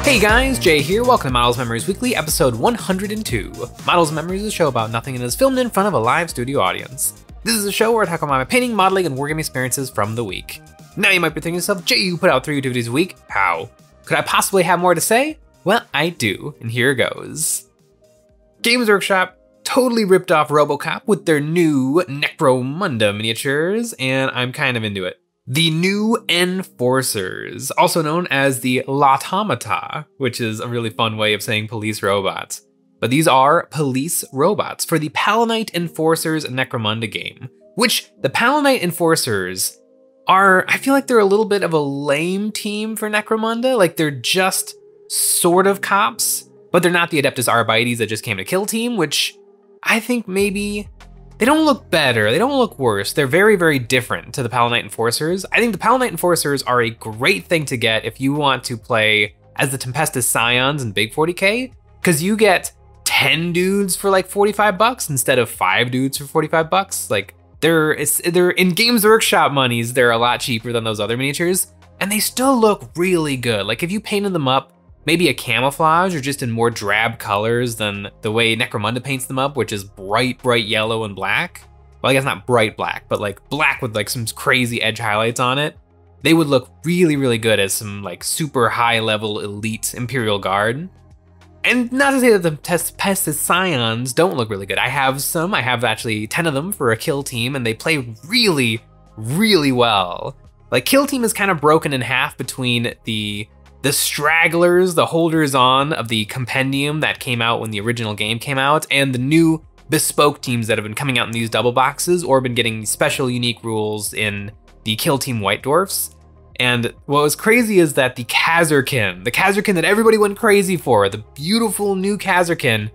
Hey guys, Jay here, welcome to Models Memories Weekly, episode 102. Models Memories is a show about nothing and is filmed in front of a live studio audience. This is a show where I talk about my painting, modeling, and wargaming experiences from the week. Now you might be thinking to yourself, Jay, you put out 3 videos a week, how? Could I possibly have more to say? Well, I do, and here goes. Games Workshop totally ripped off Robocop with their new Necromunda miniatures, and I'm kind of into it. The new Enforcers, also known as the Lautomata, which is a really fun way of saying police robots. But these are police robots for the Palinite Enforcers Necromunda game, which the Palinite Enforcers are, I feel like they're a little bit of a lame team for Necromunda. Like they're just sort of cops, but they're not the Adeptus Arbites that just came to kill team, which I think maybe they don't look better, they don't look worse. They're very, very different to the Palinite Enforcers. I think the Palinite Enforcers are a great thing to get if you want to play as the Tempestus Scions in Big 40K, because you get 10 dudes for like 45 bucks instead of 5 dudes for 45 bucks. Like they're in Games Workshop monies, they're a lot cheaper than those other miniatures, and they still look really good. Like if you painted them up maybe a camouflage or just in more drab colors than the way Necromunda paints them up, which is bright, bright yellow and black. Well, I guess not bright black, but like black with like some crazy edge highlights on it. They would look really, really good as some like super high level elite Imperial Guard. And not to say that the Tempestus Scions don't look really good. I have some, I have actually 10 of them for a kill team, and they play really, really well. Like kill team is kind of broken in half between the stragglers, the holders on of the compendium that came out when the original game came out, and the new bespoke teams that have been coming out in these double boxes or been getting special unique rules in the Kill Team White Dwarfs. And what was crazy is that the Kazarkin that everybody went crazy for, the beautiful new Kazarkin,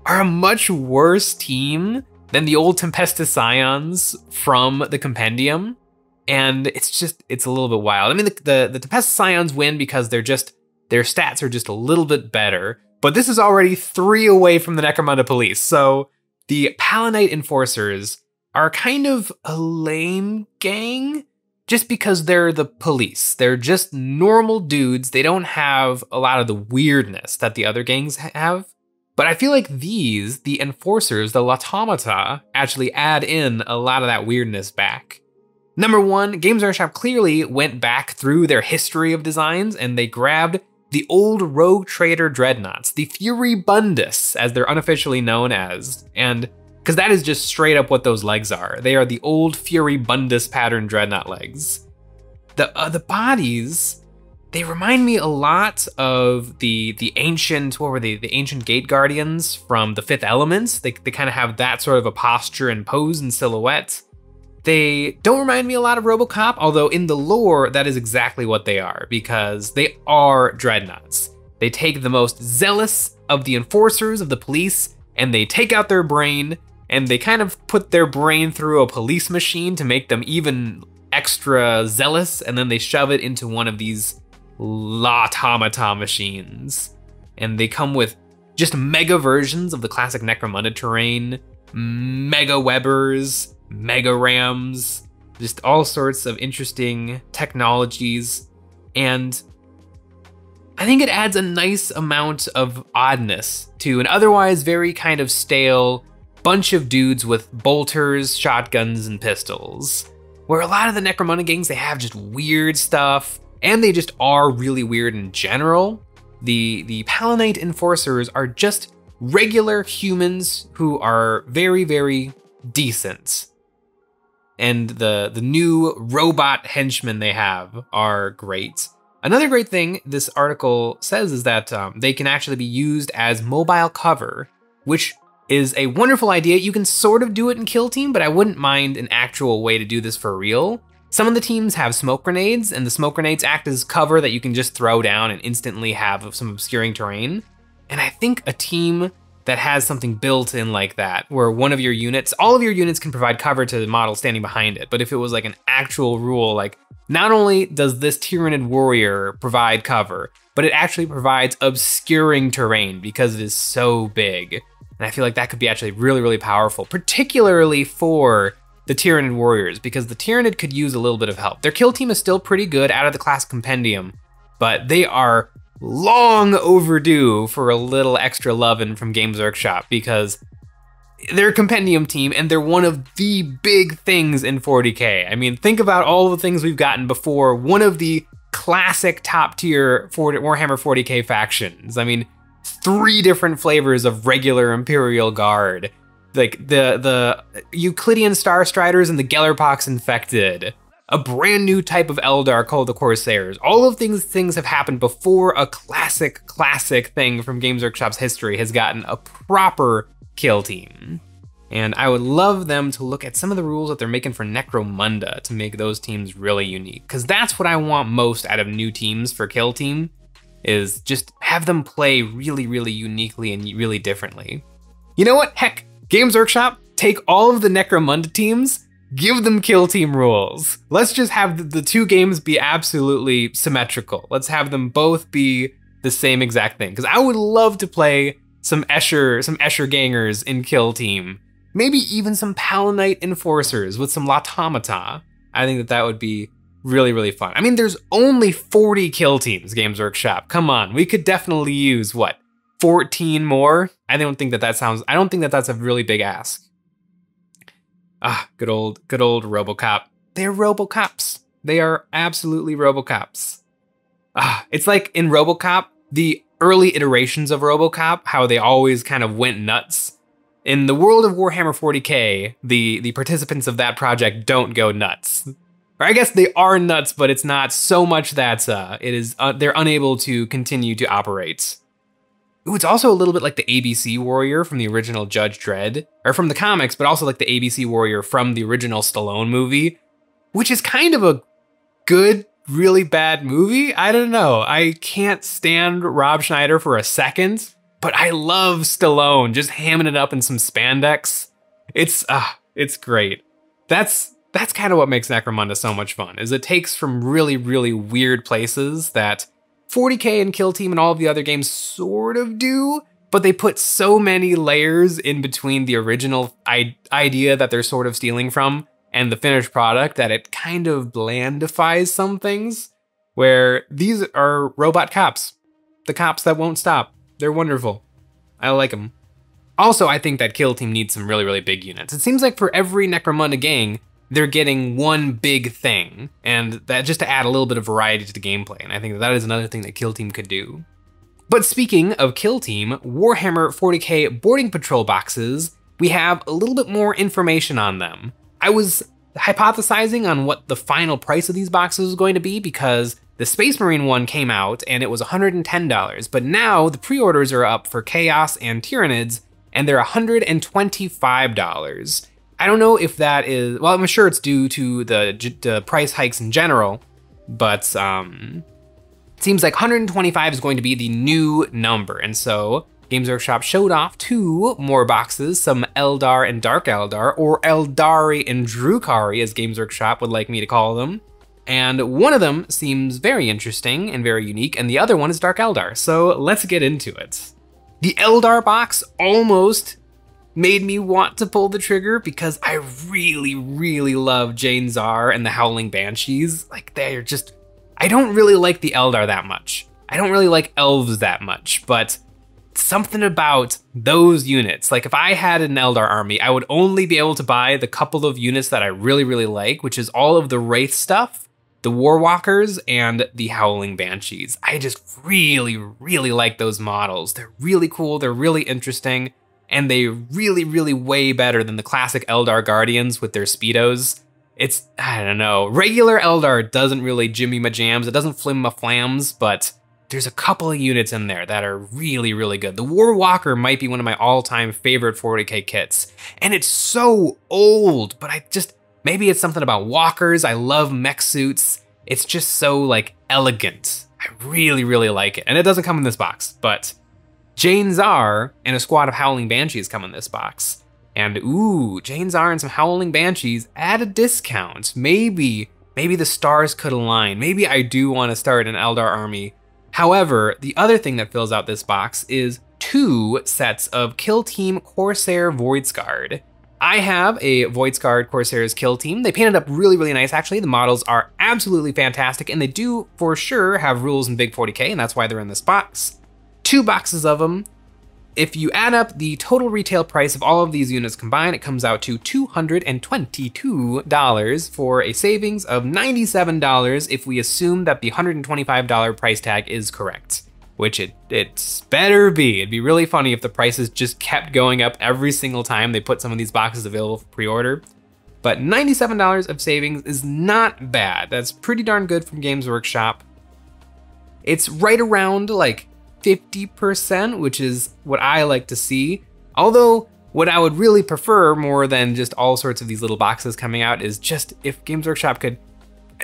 are a much worse team than the old Tempestus Scions from the compendium. And it's a little bit wild. I mean, the Tempestus Scions win because their stats are just a little bit better, but this is already 3 away from the Necromunda Police. So the Palinite Enforcers are kind of a lame gang just because they're the police. They're just normal dudes. They don't have a lot of the weirdness that the other gangs have. But I feel like the Enforcers, the Lautomata, actually add in a lot of that weirdness back. Number 1, Games Workshop clearly went back through their history of designs and they grabbed the old Rogue Trader Dreadnoughts, the Fury Bundes, as they're unofficially known as. And because that is just straight up what those legs are. They are the old Fury Bundes pattern Dreadnought legs. The bodies, they remind me a lot of the ancient, what were they? The ancient Gate Guardians from the Fifth Elements. They kind of have that sort of a posture and pose and silhouette. They don't remind me a lot of Robocop, although in the lore, that is exactly what they are, because they are dreadnoughts. They take the most zealous of the enforcers of the police, and they take out their brain, and they kind of put their brain through a police machine to make them even extra zealous, and then they shove it into one of these Lautomata machines. And they come with just mega versions of the classic Necromunda terrain, mega webbers, mega rams, just all sorts of interesting technologies. And I think it adds a nice amount of oddness to an otherwise very kind of stale bunch of dudes with bolters, shotguns, and pistols. Where a lot of the Necromunda gangs, they have just weird stuff, and they just are really weird in general. The Palinite Enforcers are just regular humans who are very, very decent. And the new robot henchmen they have are great. Another great thing this article says is that they can actually be used as mobile cover, which is a wonderful idea. You can sort of do it in Kill Team, but I wouldn't mind an actual way to do this for real. Some of the teams have smoke grenades, and the smoke grenades act as cover that you can just throw down and instantly have some obscuring terrain. And I think a team that has something built in like that, where one of your units, all of your units can provide cover to the model standing behind it. But if it was like an actual rule, like not only does this Tyrannid warrior provide cover, but it actually provides obscuring terrain because it is so big. And I feel like that could be actually really, really powerful, particularly for the Tyrannid warriors, because the Tyrannid could use a little bit of help. Their kill team is still pretty good out of the class compendium, but they are long overdue for a little extra lovin' from Games Workshop, because they're a compendium team and they're one of the big things in 40K. I mean, think about all the things we've gotten before. One of the classic top tier Warhammer 40K factions. I mean, 3 different flavors of regular Imperial Guard. Like the Euclidean Star Striders and the Gellerpox Infected. A brand new type of Eldar called the Corsairs. All of these things have happened before a classic thing from Games Workshop's history has gotten a proper kill team. And I would love them to look at some of the rules that they're making for Necromunda to make those teams really unique. Because that's what I want most out of new teams for kill team, is just have them play really, really uniquely and really differently. You know what? Heck, Games Workshop, take all of the Necromunda teams, give them kill team rules. Let's just have the 2 games be absolutely symmetrical. Let's have them both be the same exact thing. Because I would love to play some Escher gangers in kill team. Maybe even some Palinite Enforcers with some Lautomata. I think that would be really, really fun. I mean, there's only 40 kill teams, Games Workshop. Come on, we could definitely use, what, 14 more? I don't think that's a really big ask. Ah, good old Robocop. They're Robocops. They are absolutely Robocops. Ah, it's like in Robocop, the early iterations of Robocop, how they always kind of went nuts. In the world of Warhammer 40K, the participants of that project don't go nuts. Or I guess they are nuts, but it's not so much that they're unable to continue to operate. Ooh, it's also a little bit like the ABC Warrior from the original Judge Dredd, or from the comics, but also like the ABC Warrior from the original Stallone movie, which is kind of a good, really bad movie. I don't know. I can't stand Rob Schneider for a second, but I love Stallone just hamming it up in some spandex. It's great. That's kind of what makes Necromunda so much fun, is it takes from really, really weird places that 40K and Kill Team and all of the other games sort of do, but they put so many layers in between the original idea that they're sort of stealing from and the finished product that it kind of blandifies some things, where these are robot cops. The cops that won't stop. They're wonderful. I like them. Also, I think that Kill Team needs some really, really big units. It seems like for every Necromunda gang, they're getting one big thing, and that just to add a little bit of variety to the gameplay, and I think that is another thing that Kill Team could do. But speaking of Kill Team, Warhammer 40K boarding patrol boxes, we have a little bit more information on them. I was hypothesizing on what the final price of these boxes was going to be, because the Space Marine one came out and it was $110, but now the pre-orders are up for Chaos and Tyranids, and they're $125. I don't know if that is, well, I'm sure it's due to the price hikes in general, but it seems like 125 is going to be the new number. And so Games Workshop showed off 2 more boxes, some Eldar and Dark Eldar, or Eldari and Drukhari, as Games Workshop would like me to call them. And one of them seems very interesting and very unique, and the other one is Dark Eldar. So let's get into it. The Eldar box almost made me want to pull the trigger, because I really, really love Jane Czar and the Howling Banshees. Like, they're just, I don't really like the Eldar that much. I don't really like elves that much, but something about those units. Like, if I had an Eldar army, I would only be able to buy the couple of units that I really, really like, which is all of the Wraith stuff, the Warwalkers, and the Howling Banshees. I just really, really like those models. They're really cool, they're really interesting, and they really, really way better than the classic Eldar Guardians with their Speedos. It's, I don't know, regular Eldar doesn't really jimmy my jams, it doesn't flim my flams, but there's a couple of units in there that are really, really good. The Warwalker might be one of my all-time favorite 40K kits, and it's so old, but maybe it's something about walkers. I love mech suits. It's just so, like, elegant. I really, really like it, and it doesn't come in this box, but Jane Czar and a squad of Howling Banshees come in this box. And ooh, Jane Czar and some Howling Banshees at a discount. Maybe the stars could align. Maybe I do want to start an Eldar army. However, the other thing that fills out this box is 2 sets of Kill Team Corsair Voidsguard. I have a Void Scarred Corsairs kill team. They painted up really, really nice, actually. The models are absolutely fantastic, and they do, for sure, have rules in Big 40K, and that's why they're in this box. 2 boxes of them. If you add up the total retail price of all of these units combined, it comes out to $222 for a savings of $97 if we assume that the $125 price tag is correct. Which it's better be. It'd be really funny if the prices just kept going up every single time they put some of these boxes available for pre-order. But $97 of savings is not bad. That's pretty darn good from Games Workshop. It's right around like 50%, which is what I like to see. Although what I would really prefer more than just all sorts of these little boxes coming out is just if Games Workshop could,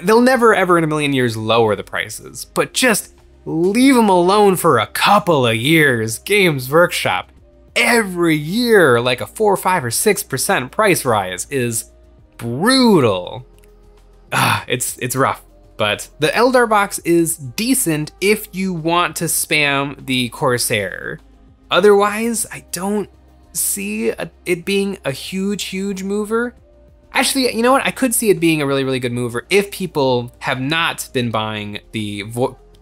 they'll never ever in a million years lower the prices, but just leave them alone for a couple of years. Games Workshop, every year, like a 4, 5, or 6% price rise is brutal. It's rough, but the Eldar box is decent if you want to spam the Corsair. Otherwise, I don't see it being a huge mover. Actually, you know what? I could see it being a really good mover if people have not been buying the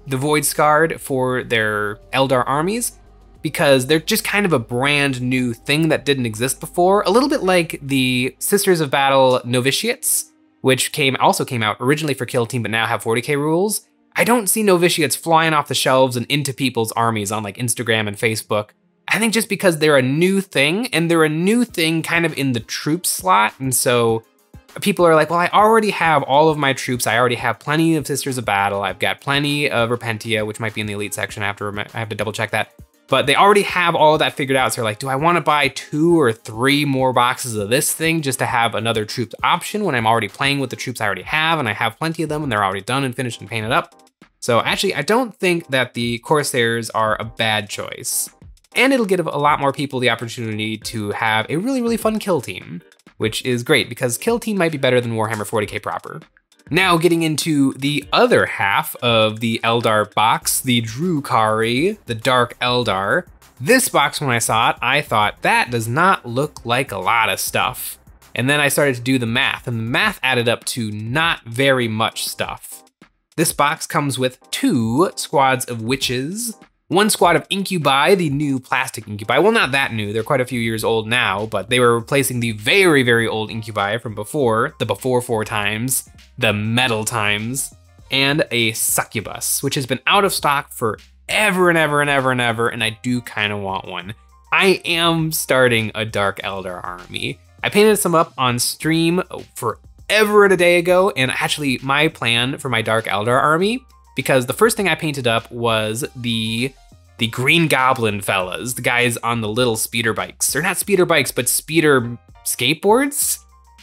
Void Scarred for their Eldar armies, because they're just kind of a brand new thing that didn't exist before. A little bit like the Sisters of Battle Novitiates, which also came out originally for Kill Team, but now have 40K rules. I don't see Novitiates flying off the shelves and into people's armies on like Instagram and Facebook. I think just because they're a new thing, and they're a new thing kind of in the troops slot, and so people are like, well, I already have all of my troops. I already have plenty of Sisters of Battle. I've got plenty of Repentia, which might be in the elite section. I have to double check that. But they already have all of that figured out. So they're like, do I want to buy 2 or 3 more boxes of this thing just to have another troops option when I'm already playing with the troops I already have, and I have plenty of them and they're already done and finished and painted up. So actually, I don't think that the Corsairs are a bad choice. And it'll give a lot more people the opportunity to have a really fun kill team, which is great because Kill Team might be better than Warhammer 40K proper. Now getting into the other half of the Eldar box, the Drukhari, the Dark Eldar. This box, when I saw it, I thought that does not look like a lot of stuff. And then I started to do the math, and the math added up to not very much stuff. This box comes with 2 squads of witches, 1 squad of incubi, the new plastic incubi. Well, not that new, they're quite a few years old now, but they were replacing the very old incubi from before, the before 4 times, the metal times, and a succubus, which has been out of stock for ever and ever, and I do kind of want one. I am starting a Dark Eldar army. I painted some up on stream forever and a day ago, and actually my plan for my Dark Eldar army, because the first thing I painted up was the Green Goblin fellas, the guys on the little speeder bikes. Or not speeder bikes, but speeder skateboards?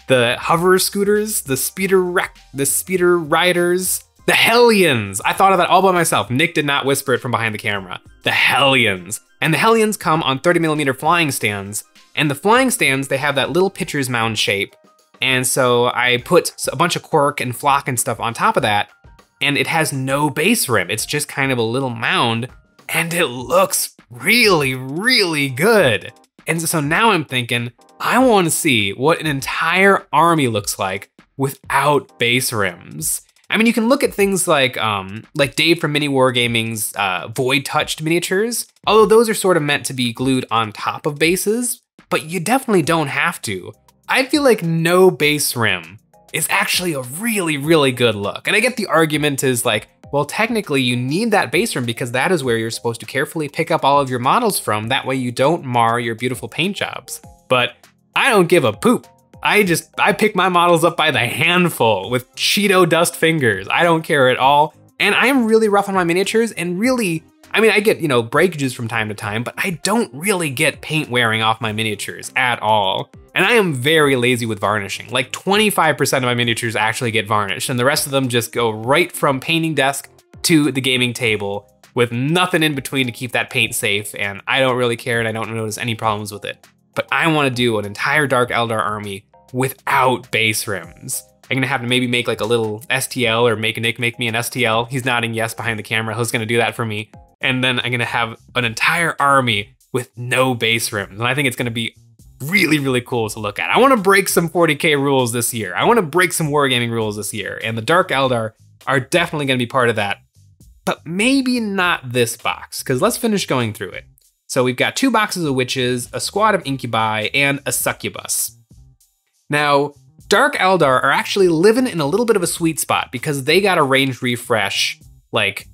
The hover scooters, the speeder riders, the Hellions. I thought of that all by myself. Nick did not whisper it from behind the camera. The Hellions. And the Hellions come on 30mm flying stands. And the flying stands, they have that little pitcher's mound shape. And so I put a bunch of cork and flock and stuff on top of that. And it has no base rim. It's just kind of a little mound, and it looks really good. And so now I'm thinking, I want to see what an entire army looks like without base rims. I mean, you can look at things like Dave from Mini Wargaming's Void Touched miniatures, although those are sort of meant to be glued on top of bases, but you definitely don't have to. I feel like no base rim is actually a really good look. And I get the argument is like, well, technically you need that base rim because that is where you're supposed to carefully pick up all of your models from. That way you don't mar your beautiful paint jobs. But I don't give a poop. I pick my models up by the handful with Cheeto dust fingers. I don't care at all. And I am really rough on my miniatures, and really, I mean, I get, breakages from time to time, but I don't really get paint wearing off my miniatures at all. And I am very lazy with varnishing. Like 25% of my miniatures actually get varnished, and the rest of them just go right from painting desk to the gaming table with nothing in between to keep that paint safe, and I don't really care and I don't notice any problems with it. But I want to do an entire Dark Eldar army without base rims. I'm gonna have to maybe make like a little STL, or make Nick make me an STL. He's nodding yes behind the camera. He's gonna do that for me. And then I'm gonna have an entire army with no base rims. And I think it's gonna be really, really cool to look at. I want to break some 40K rules this year. I want to break some wargaming rules this year, and the Dark Eldar are definitely going to be part of that. But maybe not this box, because let's finish going through it. So we've got 2 boxes of witches, a squad of incubi, and a succubus. Now, Dark Eldar are actually living in a little bit of a sweet spot because they got a range refresh like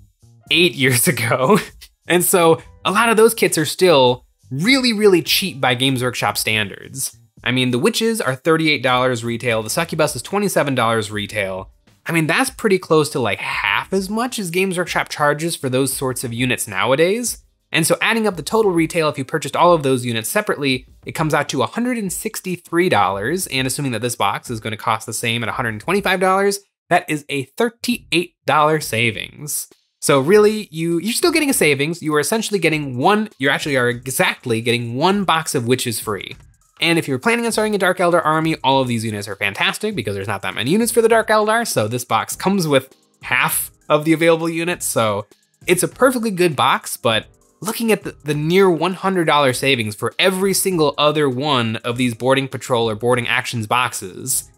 8 years ago. And so a lot of those kits are still really, really cheap by Games Workshop standards. I mean, the witches are $38 retail, the succubus is $27 retail. I mean, that's pretty close to like half as much as Games Workshop charges for those sorts of units nowadays. And so adding up the total retail, if you purchased all of those units separately, it comes out to $163. And assuming that this box is going to cost the same at $125, that is a $38 savings. So really, you're still getting a savings. You are essentially getting you actually are exactly getting 1 box of witches free. And if you're planning on starting a Dark Eldar army, all of these units are fantastic because there's not that many units for the Dark Eldar. So this box comes with half of the available units. So it's a perfectly good box, but looking at the near $100 savings for every single other one of these boarding patrol or boarding actions boxes,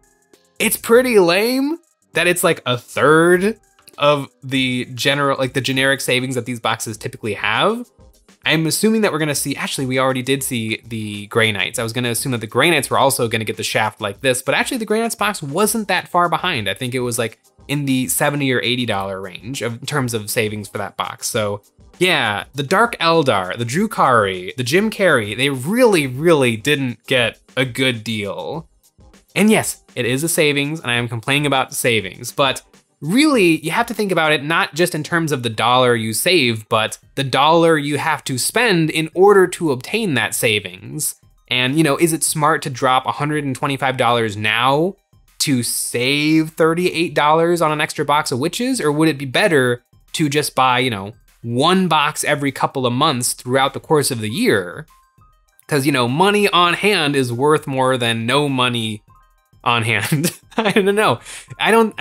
it's pretty lame that it's like a third of the generic savings that these boxes typically have. I'm assuming that we're gonna see, actually we already did see the Grey Knights. I was gonna assume that the Grey Knights were also gonna get the shaft like this, but actually the Grey Knights box wasn't that far behind. I think it was like in the $70 or $80 range in terms of savings for that box. So yeah, the Dark Eldar, the Drukhari, the Jim Carrey, they really, really didn't get a good deal. And yes, it is a savings, and I am complaining about the savings, but really, you have to think about it not just in terms of the dollar you save, but the dollar you have to spend in order to obtain that savings. And, you know, is it smart to drop $125 now to save $38 on an extra box of witches? Or would it be better to just buy, you know, 1 box every couple of months throughout the course of the year? Because, you know, money on hand is worth more than no money on hand. I don't know.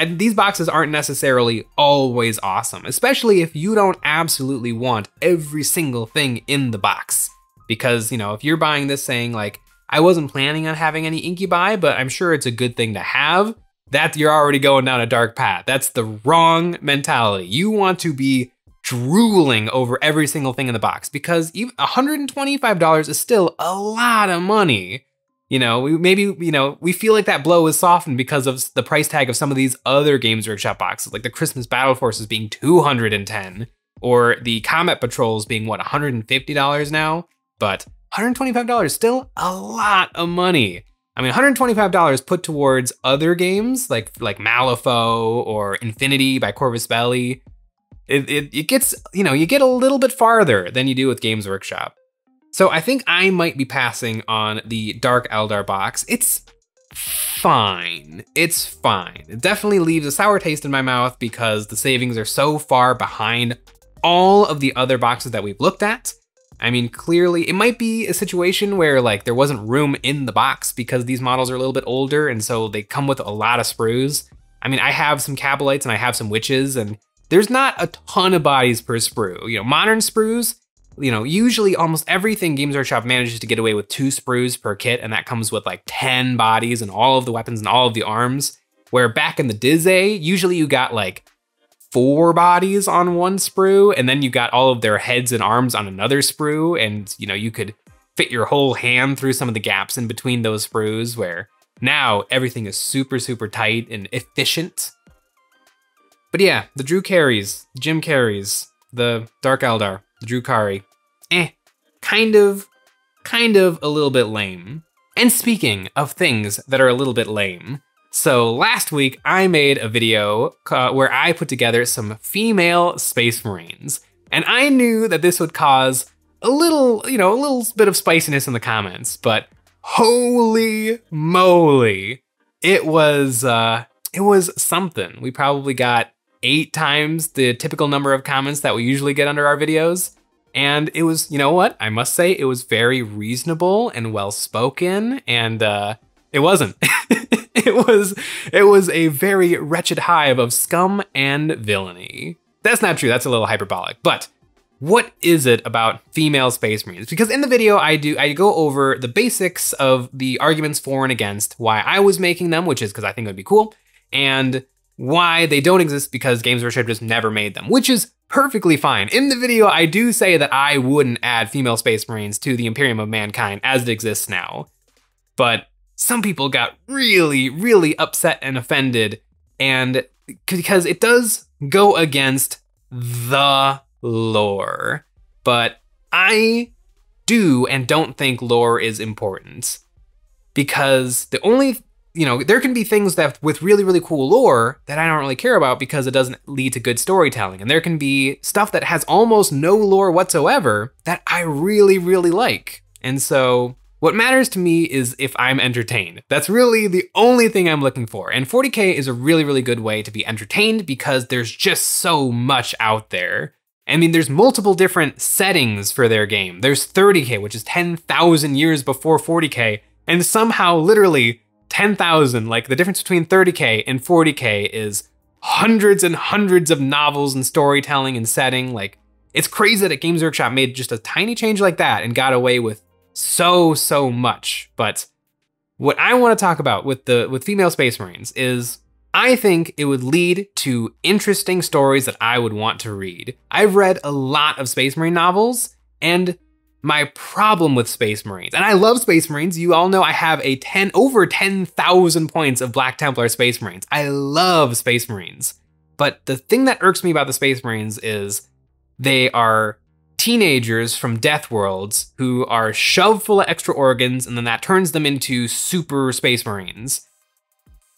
These boxes aren't necessarily always awesome, especially if you don't absolutely want every single thing in the box. Because, you know, if you're buying this saying like, I wasn't planning on having any incubi, but I'm sure it's a good thing to have, that you're already going down a dark path. That's the wrong mentality. You want to be drooling over every single thing in the box because even $125 is still a lot of money. You know, we feel like that blow is softened because of the price tag of some of these other Games Workshop boxes, like the Christmas Battle Forces being $210, or the Combat Patrols being, what, $150 now? But $125 is still a lot of money. I mean, $125 put towards other games like Malifaux or Infinity by Corvus Belli, it gets, you know, you get a little bit farther than you do with Games Workshop. So I think I might be passing on the Dark Eldar box. It's fine. It's fine. It definitely leaves a sour taste in my mouth because the savings are so far behind all of the other boxes that we've looked at. I mean, clearly it might be a situation where like there wasn't room in the box because these models are a little bit older and so they come with a lot of sprues. I mean, I have some Cabalites and I have some Witches and there's not a ton of bodies per sprue. You know, modern sprues, you know, usually almost everything Games Workshop manages to get away with 2 sprues per kit, and that comes with like 10 bodies and all of the weapons and all of the arms. Where back in the Diz-A, usually you got like 4 bodies on 1 sprue, and then you got all of their heads and arms on another sprue, and you know, you could fit your whole hand through some of the gaps in between those sprues, where now everything is super, super tight and efficient. But yeah, the Drew Carries, Jim Carries, the Dark Eldar, the Drukhari, kind of a little bit lame. And speaking of things that are a little bit lame, so last week I made a video where I put together some female Space Marines, and I knew that this would cause a little, you know, a little bit of spiciness in the comments, but holy moly, it was something. We probably got 8 times the typical number of comments that we usually get under our videos. And it was, you know what? I must say it was very reasonable and well-spoken, and it wasn't. it was a very wretched hive of scum and villainy. That's not true, that's a little hyperbolic, but what is it about female Space Marines? Because in the video, I go over the basics of the arguments for and against, why I was making them, which is because I think it would be cool, and why they don't exist because Games Workshop just never made them, which is perfectly fine. In the video, I do say that I wouldn't add female Space Marines to the Imperium of Mankind as it exists now. But some people got really, really upset and offended, and because it does go against the lore. But I do and don't think lore is important, because the only, there can be things that with really, really cool lore that I don't really care about because it doesn't lead to good storytelling. And there can be stuff that has almost no lore whatsoever that I really, really like. And so what matters to me is if I'm entertained. That's really the only thing I'm looking for. And 40K is a really, really good way to be entertained because there's just so much out there. I mean, there's multiple different settings for their game. There's 30K, which is 10,000 years before 40K, and somehow literally 10,000, like the difference between 30K and 40K is hundreds and hundreds of novels and storytelling and setting. Like, it's crazy that Games Workshop made just a tiny change like that and got away with so much. But what I want to talk about with female Space Marines is I think it would lead to interesting stories that I would want to read. I've read a lot of Space Marine novels, and my problem with Space Marines, and I love Space Marines, you all know I have over 10,000 points of Black Templar Space Marines. I love Space Marines. But the thing that irks me about the Space Marines is they are teenagers from Death Worlds who are shoved full of extra organs, and then that turns them into super Space Marines.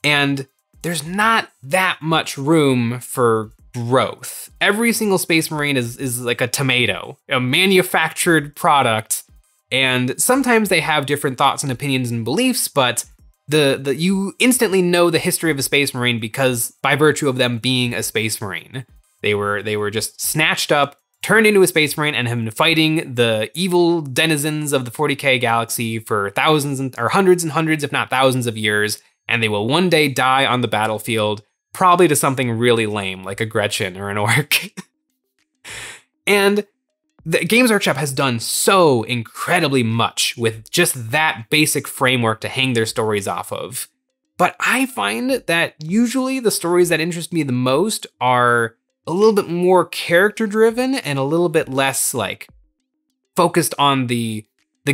And there's not that much room for growth. Every single Space Marine is like a tomato, a manufactured product, and sometimes they have different thoughts and opinions and beliefs, but you instantly know the history of a Space Marine because by virtue of them being a Space Marine. They were just snatched up, turned into a Space Marine, and have been fighting the evil denizens of the 40K galaxy for thousands or hundreds and hundreds, if not thousands of years, and they will one day die on the battlefield, probably to something really lame, like a Gretchen or an orc. And the Games Workshop has done so incredibly much with just that basic framework to hang their stories off of. But I find that usually the stories that interest me the most are a little bit more character driven and a little bit less like focused on the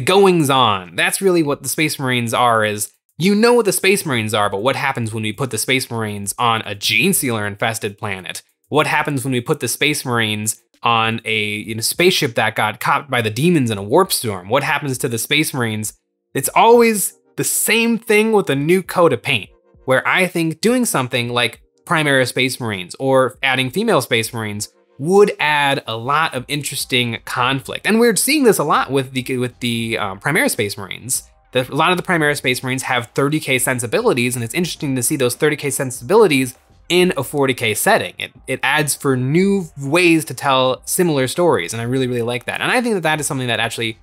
goings on. That's really what the Space Marines are, is you know what the Space Marines are, but what happens when we put the Space Marines on a gene sealer infested planet? What happens when we put the Space Marines on a spaceship that got caught by the demons in a warp storm? What happens to the Space Marines? It's always the same thing with a new coat of paint, where I think doing something like Primera Space Marines or adding female Space Marines would add a lot of interesting conflict. And we're seeing this a lot with the Primera Space Marines. A lot of the Primera Space Marines have 30K sensibilities, and it's interesting to see those 30K sensibilities in a 40K setting. It adds for new ways to tell similar stories, and I really, really like that. And I think that that is something that actually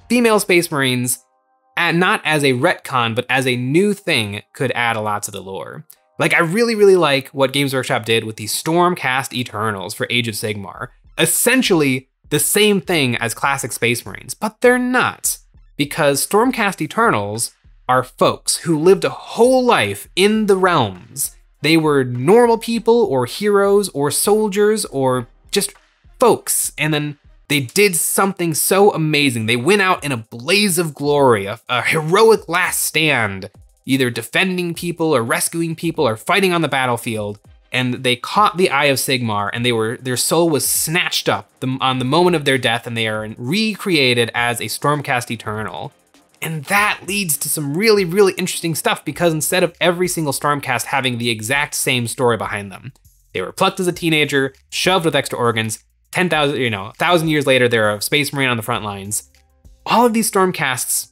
female Space Marines, not as a retcon, but as a new thing, could add a lot to the lore. Like, I really, really like what Games Workshop did with the Stormcast Eternals for Age of Sigmar. Essentially the same thing as classic Space Marines, but they're not. Because Stormcast Eternals are folks who lived a whole life in the realms. They were normal people or heroes or soldiers or just folks. And then they did something so amazing. They went out in a blaze of glory, a heroic last stand, either defending people or rescuing people or fighting on the battlefield. And they caught the Eye of Sigmar, and their soul was snatched up on the moment of their death, and they are recreated as a Stormcast Eternal. And that leads to some really, really interesting stuff, because instead of every single Stormcast having the exact same story behind them, they were plucked as a teenager, shoved with extra organs, 1,000 years later, they're a Space Marine on the front lines. All of these Stormcasts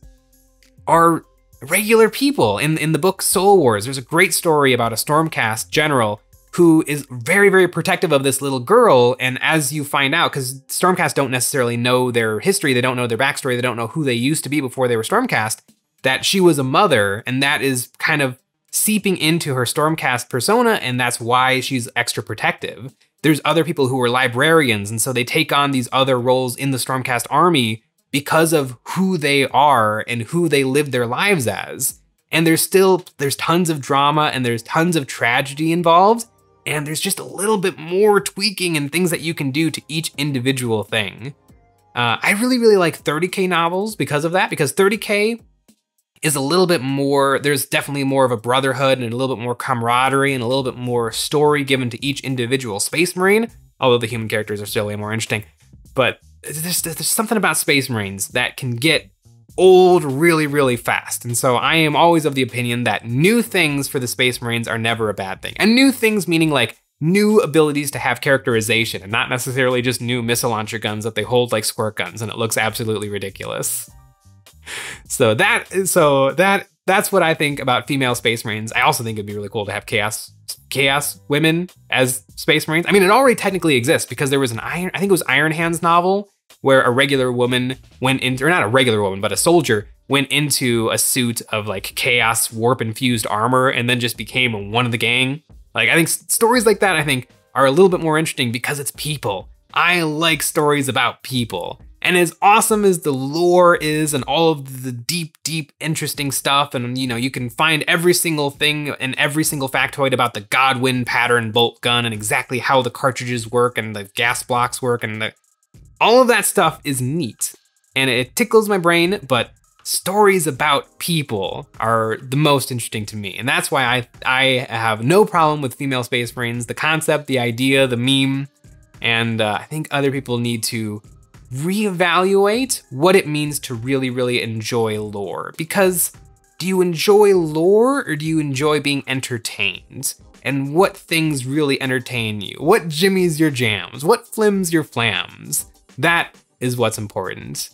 are regular people. In the book Soul Wars, there's a great story about a Stormcast general who is very, very protective of this little girl. And as you find out, because Stormcast don't necessarily know their history, they don't know their backstory, they don't know who they used to be before they were Stormcast, that she was a mother, and that is kind of seeping into her Stormcast persona, and that's why she's extra protective. There's other people who are librarians, and so they take on these other roles in the Stormcast army because of who they are and who they live their lives as. And there's tons of drama and there's tons of tragedy involved, and there's just a little bit more tweaking and things that you can do to each individual thing. I really, really like 30K novels because of that, because 30K is a little bit more, there's definitely more of a brotherhood and a little bit more camaraderie and a little bit more story given to each individual Space Marine, although the human characters are still way more interesting. But there's something about Space Marines that can get old really, really fast. And so I am always of the opinion that new things for the Space Marines are never a bad thing. And new things meaning like new abilities to have characterization and not necessarily just new missile launcher guns that they hold like squirt guns and it looks absolutely ridiculous. So that's what I think about female Space Marines. I also think it'd be really cool to have chaos women as Space Marines. I mean, it already technically exists because there was I think it was Iron Hand's novel where a regular woman went into, or not a regular woman, but a soldier went into a suit of like chaos warp infused armor and then just became one of the gang. Like, I think stories like that, I think, are a little bit more interesting because it's people. I like stories about people. And as awesome as the lore is and all of the deep, deep, interesting stuff, and you know, you can find every single thing and every single factoid about the Godwin pattern bolt gun and exactly how the cartridges work and the gas blocks work and all of that stuff is neat. And it tickles my brain, but stories about people are the most interesting to me. And that's why I have no problem with female Space Marines, the concept, the idea, the meme. And I think other people need to reevaluate what it means to really, really enjoy lore. Because do you enjoy lore or do you enjoy being entertained? And what things really entertain you? What jimmies your jams? What flims your flams? That is what's important.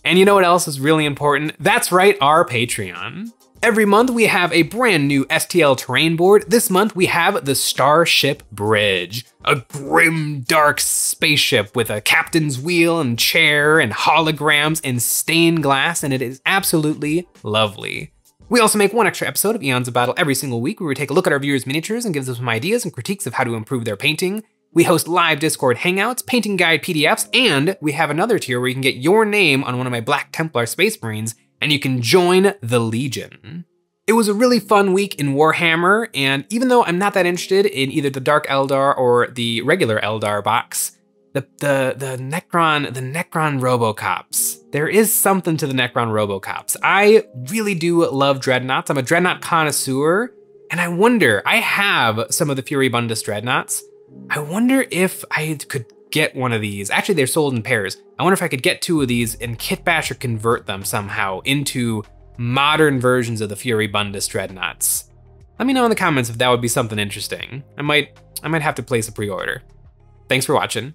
And you know what else is really important? That's right, our Patreon. Every month we have a brand new STL terrain board. This month we have the Starship Bridge, a grim, dark spaceship with a captain's wheel and chair and holograms and stained glass, and it is absolutely lovely. We also make one extra episode of Eons of Battle every single week where we take a look at our viewers' miniatures and give them some ideas and critiques of how to improve their painting. We host live Discord hangouts, painting guide PDFs, and we have another tier where you can get your name on one of my Black Templar Space Marines and you can join the Legion. It was a really fun week in Warhammer, and even though I'm not that interested in either the Dark Eldar or the regular Eldar box, the Necron Robocops. There is something to the Necron Robocops. I really do love Dreadnoughts. I'm a Dreadnought connoisseur, and I wonder, I have some of the Fury Bundes Dreadnoughts. I wonder if I could get one of these. Actually, they're sold in pairs. I wonder if I could get two of these and kit bash or convert them somehow into modern versions of the Fury Bundes Dreadnoughts. Let me know in the comments if that would be something interesting. I might have to place a pre-order. Thanks for watching.